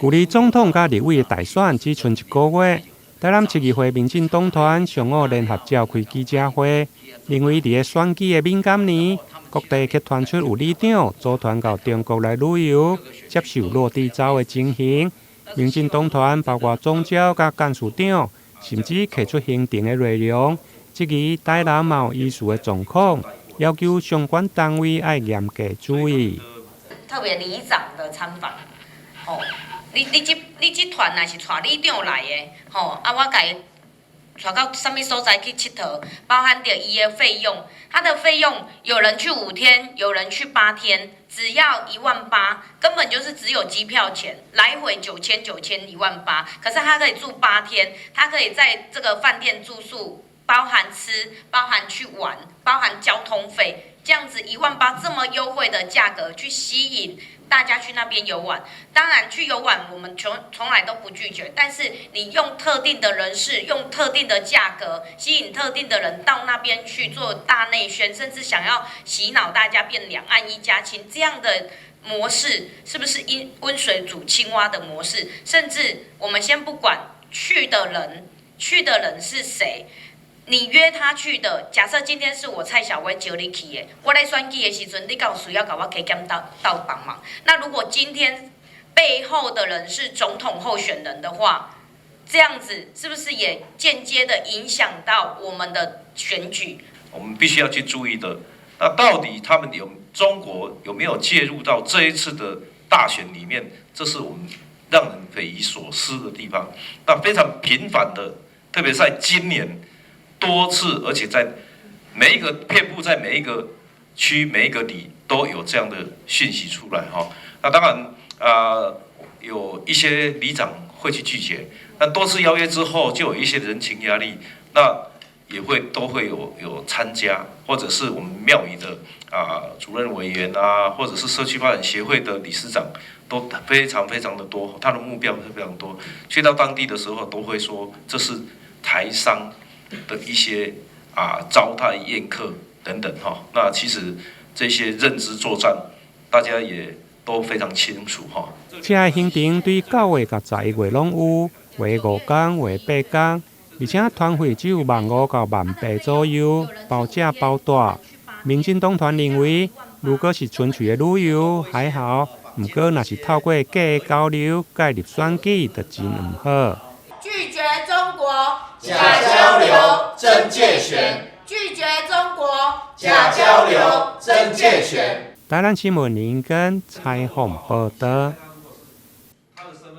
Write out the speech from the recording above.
距离总统甲立委的大选只剩1个月，台南市议会民进党团上午联合召开记者会，认为伫个选举的敏感年，各地却传出有里长组团到中国来旅游，接受落地招的情形。民进党团包括总召甲干事长，甚至提出行程的内容，质疑台南嘛有疑似的状况，要求相关单位要严格注意。特别里长的参访，你这团若是带里长来的，我甲伊带到什么所在去佚佗，包含着伊的费用，他的费用有人去5天，有人去8天，只要18000，根本就是只有机票钱，来回9000、18000。可是他可以住8天，他可以在这个饭店住宿，包含吃，包含去玩，包含交通费，这样子18000这么优惠的价格去吸引大家去那边游玩。当然去游玩我们从来都不拒绝，但是你用特定的人士，用特定的价格吸引特定的人到那边去做大内宣，甚至想要洗脑大家变两岸一家亲，这样的模式是不是温水煮青蛙的模式？甚至我们先不管去的人是谁，你约他去的，假设今天是我蔡小薇招你去的，我在选举的时阵，你敢有需要给我加减到帮忙？那如果今天背后的人是总统候选人的话，这样子是不是也间接的影响到我们的选举？我们必须要去注意的，那到底他们中国有没有介入到这一次的大选里面？这是我们让人匪夷所思的地方。那非常频繁的，特别在今年多次，而且在遍布在每一个区、每一个里都有这样的讯息出来哈。那当然有一些里长会去拒绝，那多次邀约之后，就有一些人情压力，那都会有参加，或者是我们庙宇的主任委员或者是社区发展协会的理事长，都非常的多，他的目标是非常多。去到当地的时候，都会说这是台商的一些招待宴客等等哈。那其实这些认知作战，大家也都非常清楚哈。这个行程对9月甲11月拢有，为5天，为8天。而且团费只有15000到18000左右，包吃包住。民进党团认为，如果是纯粹的旅游还好，不过若是透过假的交流介入选举，就真唔好。拒绝中国假交流真借权，拒绝中国假交流真借权。台南新闻林根采访报道。